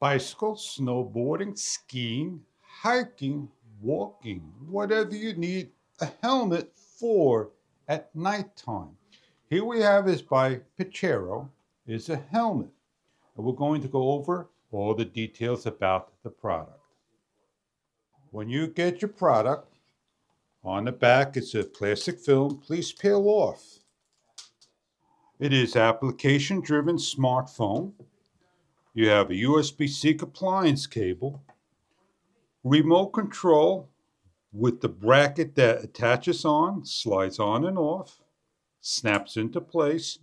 Bicycle, snowboarding, skiing, hiking, walking, whatever you need a helmet for at nighttime. Here we have is by PChero is a helmet. And we're going to go over all the details about the product. When you get your product, on the back it's a plastic film. Please peel off. It is application-driven smartphone. You have a USB-C compliance cable, remote control with the bracket that attaches on, slides on and off, snaps into place.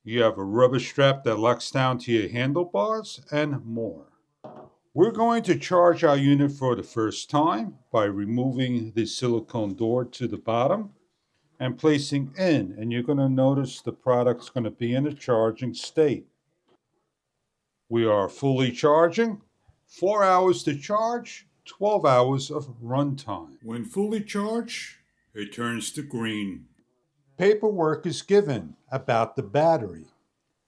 You have a rubber strap that locks down to your handlebars and more. We're going to charge our unit for the first time by removing the silicone door to the bottom and placing in, and you're going to notice the product's going to be in a charging state. We are fully charging, 4 hours to charge, 12 hours of runtime. When fully charged, it turns to green. Paperwork is given about the battery.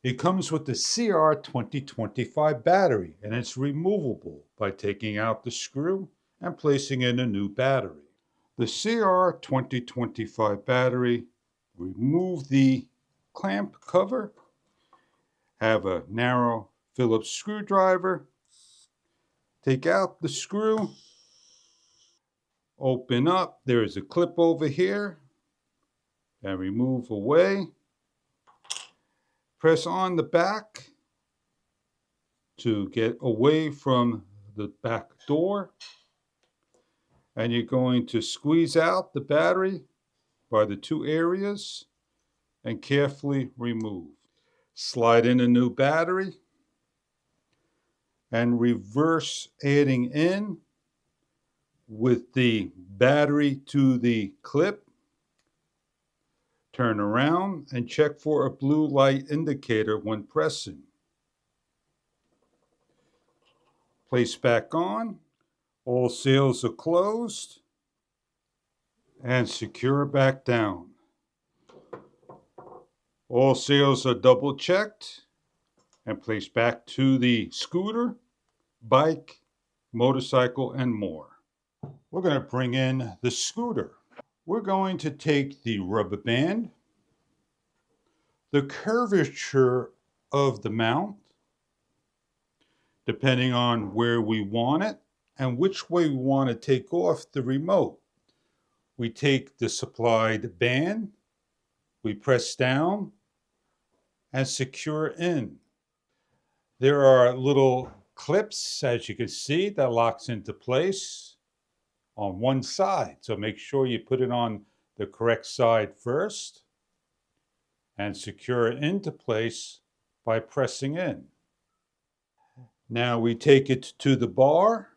It comes with the CR2025 battery, and it's removable by taking out the screw and placing in a new battery. The CR2025 battery, remove the clamp cover, have a narrow Phillips screwdriver, take out the screw, open up, there is a clip over here, and remove away. Press on the back to get away from the back door, and you're going to squeeze out the battery by the two areas and carefully remove. Slide in a new battery and reverse adding in with the battery to the clip. Turn around and check for a blue light indicator when pressing. Place back on. All seals are closed. And secure back down. All seals are double checked and placed back to the scooter, bike, motorcycle, and more. We're going to bring in the scooter. We're going to take the rubber band, the curvature of the mount, depending on where we want it and which way we want to take off the remote. We take the supplied band, we press down and secure in. There are little clips, as you can see, that locks into place on one side. So make sure you put it on the correct side first and secure it into place by pressing in. Now we take it to the bar,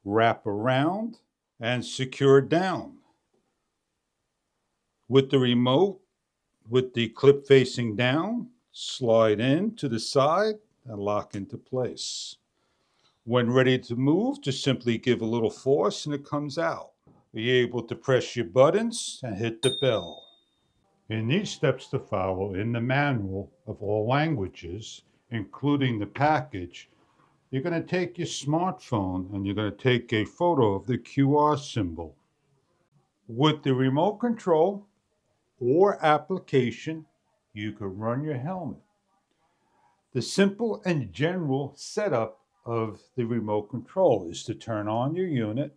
wrap around, and secure down. With the remote, with the clip facing down, slide in to the side and lock into place. When ready to move, just simply give a little force and it comes out. You're able to press your buttons and hit the bell. In these steps to follow in the manual of all languages, including the package, you're going to take your smartphone and you're going to take a photo of the QR symbol. With the remote control or application, you can run your helmet. The simple and general setup of the remote control is to turn on your unit.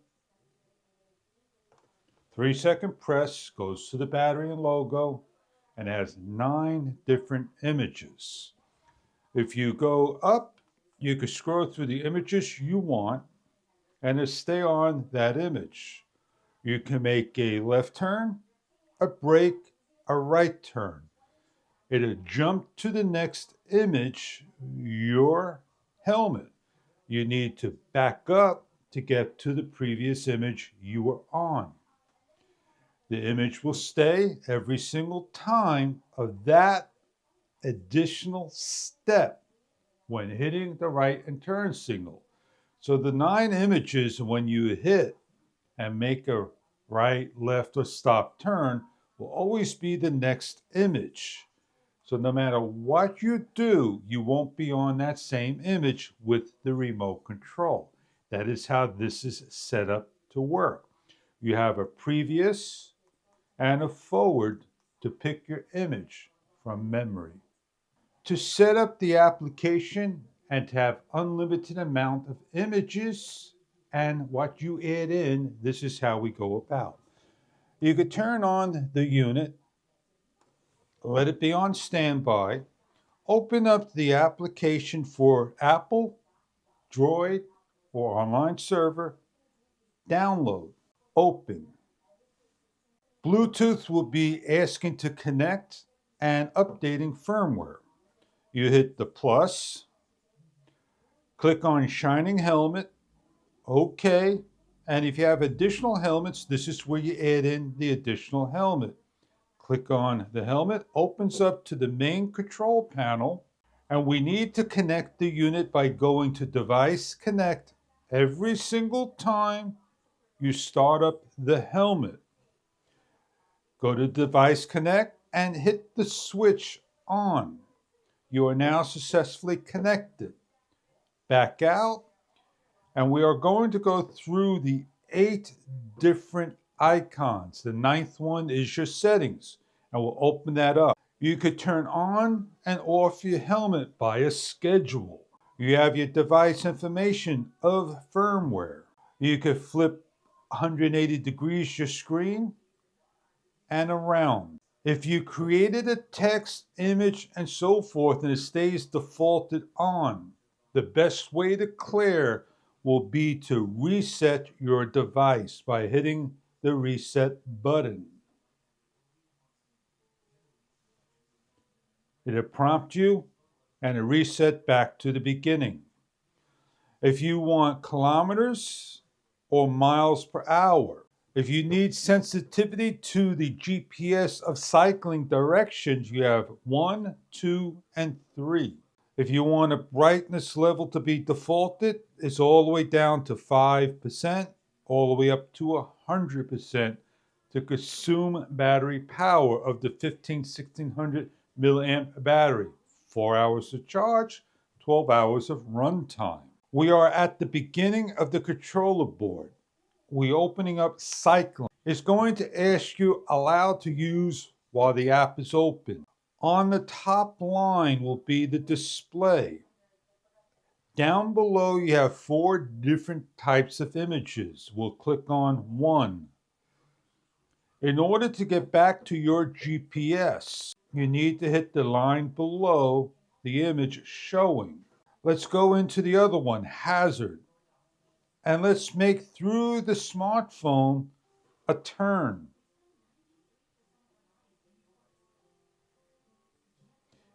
3-second press goes to the battery and logo and has 9 different images. If you go up, you can scroll through the images you want and it'll stay on that image. You can make a left turn, a break, a right turn. It'll jump to the next image, your helmet. You need to back up to get to the previous image you were on. The image will stay every single time of that additional step when hitting the right and turn signal. So the 9 images, when you hit and make a right, left, or stop turn, will always be the next image. So no matter what you do, you won't be on that same image with the remote control. That is how this is set up to work. You have a previous and a forward to pick your image from memory. To set up the application and to have unlimited amount of images and what you add in, this is how we go about. You could turn on the unit, let it be on standby, open up the application for Apple, Droid, or online server, download, open. Bluetooth will be asking to connect and updating firmware. You hit the plus, click on Shining Helmet, OK, and if you have additional helmets, this is where you add in the additional helmet. Click on the helmet, opens up to the main control panel, and we need to connect the unit by going to Device Connect every single time you start up the helmet. Go to Device Connect and hit the switch on. You are now successfully connected. Back out, and we are going to go through the 8 different icons. The 9th one is your settings, and we'll open that up. You could turn on and off your helmet by a schedule. You have your device information of firmware. You could flip 180 degrees your screen and around. If you created a text, image, and so forth, and it stays defaulted on, the best way to clear will be to reset your device by hitting the reset button. It'll prompt you and a reset back to the beginning. If you want kilometers or miles per hour, if you need sensitivity to the GPS of cycling directions, you have 1, 2, and 3. If you want a brightness level to be defaulted, it's all the way down to 5%, all the way up to 100% to consume battery power of the 1600 milliamp battery. 4 hours of charge, 12 hours of runtime. We are at the beginning of the controller board. We're opening up cycling. It's going to ask you allowed to use while the app is open. On the top line will be the display. Down below you have 4 different types of images. We'll click on one. In order to get back to your GPS, you need to hit the line below the image showing. Let's go into the other one, hazard. And let's make through the smartphone a turn.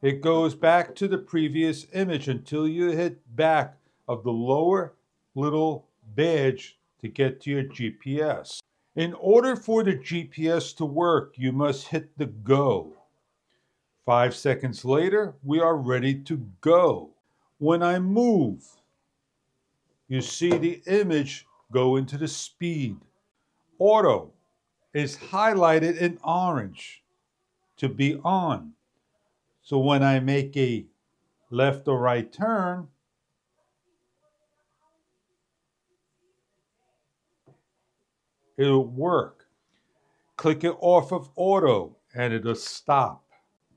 It goes back to the previous image until you hit back of the lower little badge to get to your GPS. In order for the GPS to work, you must hit the go. 5 seconds later, we are ready to go. When I move, you see the image go into the speed. Auto is highlighted in orange to be on. So when I make a left or right turn, it'll work. Click it off of auto and it'll stop.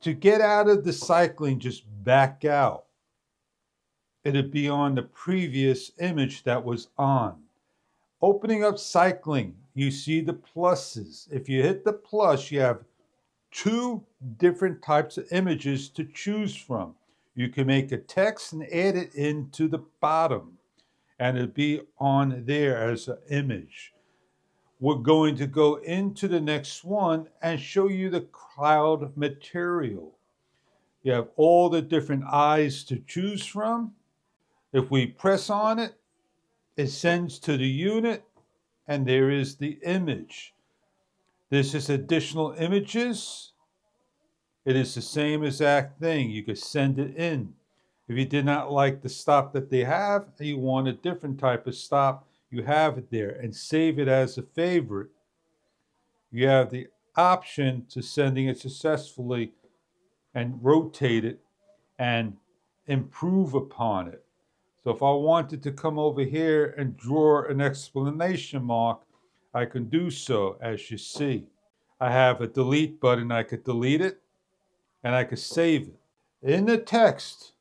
To get out of the cycling, just back out. It'll be on the previous image that was on. Opening up cycling, you see the pluses. If you hit the plus, you have 2 different types of images to choose from. You can make a text and add it into the bottom, and it'll be on there as an image. We're going to go into the next one and show you the cloud material. You have all the different eyes to choose from. If we press on it, it sends to the unit, and there is the image. This is additional images. It is the same exact thing. You could send it in. If you did not like the stop that they have, and you want a different type of stop, you have it there and save it as a favorite. You have the option to sending it successfully and rotate it and improve upon it. So if I wanted to come over here and draw an exclamation mark, I can do so, as you see. I have a delete button. I could delete it and I could save it. In the text,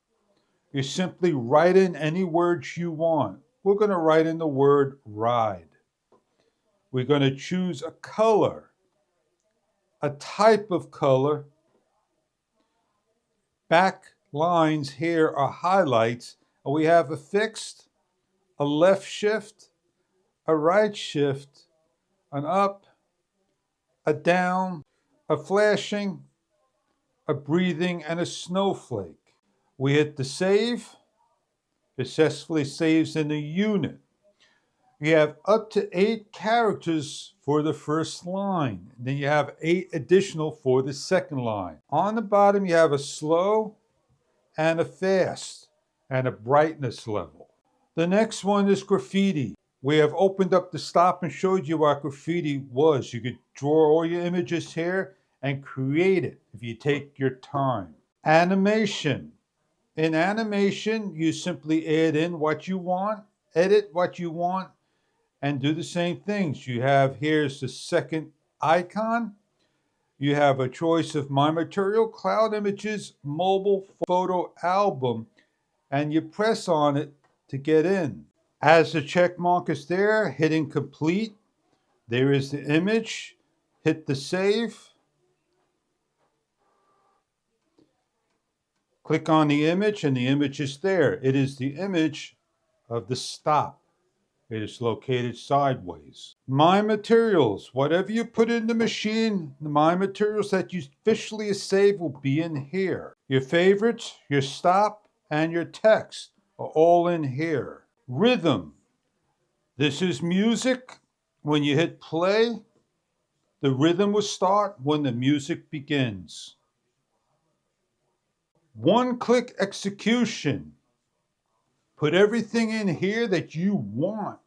you simply write in any words you want. We're going to write in the word ride. We're going to choose a color, a type of color. Back lines here are highlights, and we have a fixed, a left shift, a right shift, an up, a down, a flashing, a breathing, and a snowflake. We hit the save. It successfully saves in the unit. You have up to 8 characters for the first line. Then you have 8 additional for the second line. On the bottom, you have a slow and a fast and a brightness level. The next one is graffiti. We have opened up the stop and showed you what graffiti was. You could draw all your images here and create it if you take your time. Animation. In animation, you simply add in what you want, edit what you want, and do the same things. You have here's the second icon. You have a choice of My Material, Cloud Images, Mobile Photo Album, and you press on it to get in. As the check mark is there, hitting complete, there is the image. Hit the save. Click on the image and the image is there. It is the image of the stop. It is located sideways. My Materials. Whatever you put in the machine, the My Materials that you officially save will be in here. Your favorites, your stop, and your text are all in here. Rhythm. This is music. When you hit play, the rhythm will start when the music begins. One-click execution. Put everything in here that you want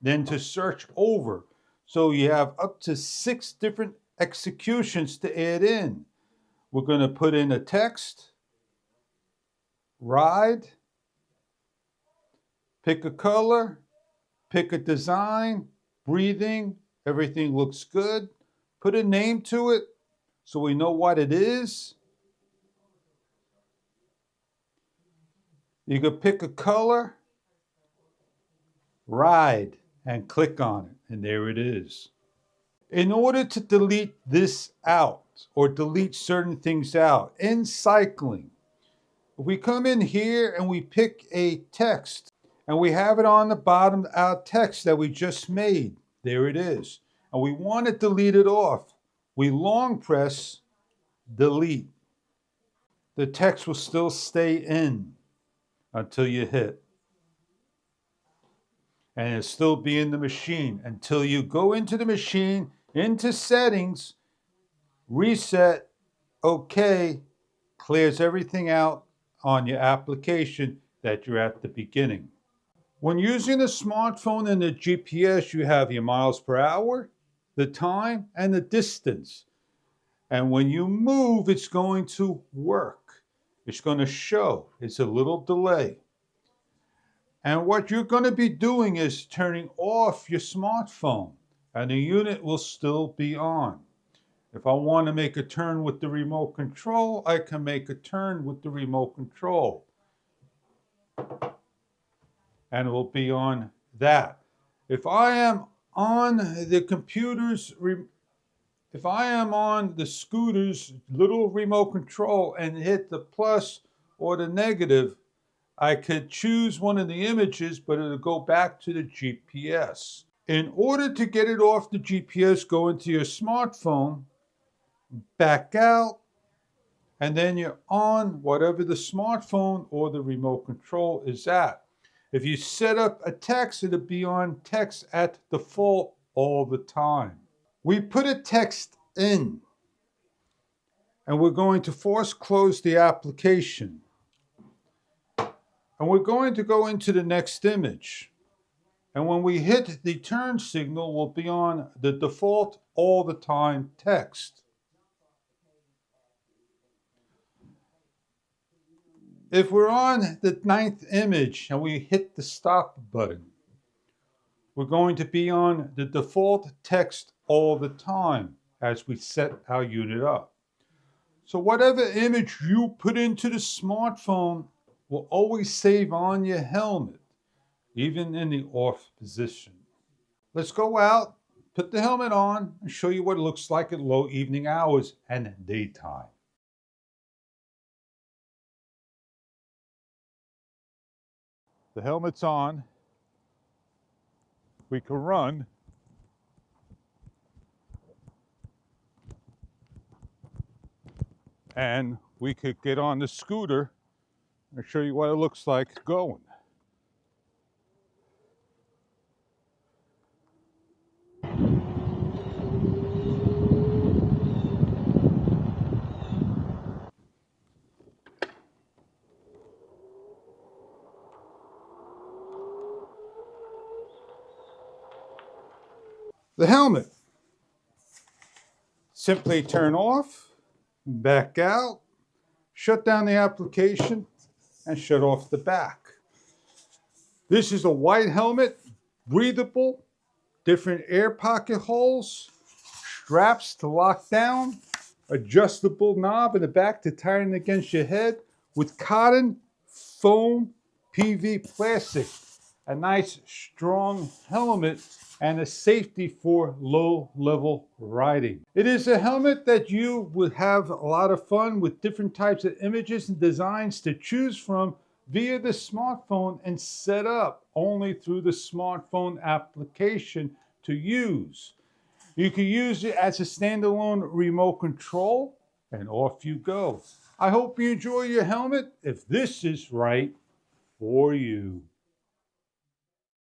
then to search over. So you have up to 6 different executions to add in. We're going to put in a text, ride, pick a color, pick a design, breathing, everything looks good. Put a name to it so we know what it is. You could pick a color, ride, and click on it, and there it is. In order to delete this out or delete certain things out, in cycling, if we come in here and we pick a text and we have it on the bottom, our text that we just made, there it is, and we want to delete it off, we long press delete. The text will still stay in until you hit. And it'll still be in the machine until you go into the machine, into settings, reset, OK, clears everything out on your application that you're at the beginning. When using a smartphone and the GPS, you have your miles per hour, the time, and the distance. And when you move, it's going to work. It's going to show. It's a little delay. And what you're going to be doing is turning off your smartphone, and the unit will still be on. If I want to make a turn with the remote control, I can make a turn with the remote control. And it will be on that. If I am on the computer's, if I am on the scooter's little remote control and hit the plus or the negative, I could choose one of the images, but it'll go back to the GPS. In order to get it off the GPS, go into your smartphone, back out, and then you're on whatever the smartphone or the remote control is at. If you set up a text, it'll be on text at default all the time. We put a text in, and we're going to force close the application. And we're going to go into the next image. And when we hit the turn signal, we'll be on the default all the time text. If we're on the 9th image and we hit the stop button, we're going to be on the default text all the time as we set our unit up. So whatever image you put into the smartphone will always save on your helmet, even in the off position. Let's go out, put the helmet on, and show you what it looks like at low evening hours and daytime. The helmet's on. We can run. And we could get on the scooter and show you what it looks like going. The helmet. Simply turn off, back out, shut down the application, and shut off the back. This is a white helmet, breathable, different air pocket holes, straps to lock down, adjustable knob in the back to tighten against your head with cotton, foam, PV plastic. A nice strong helmet and a safety for low-level riding. It is a helmet that you would have a lot of fun with different types of images and designs to choose from via the smartphone and set up only through the smartphone application to use. You can use it as a standalone remote control and off you go. I hope you enjoy your helmet if this is right for you.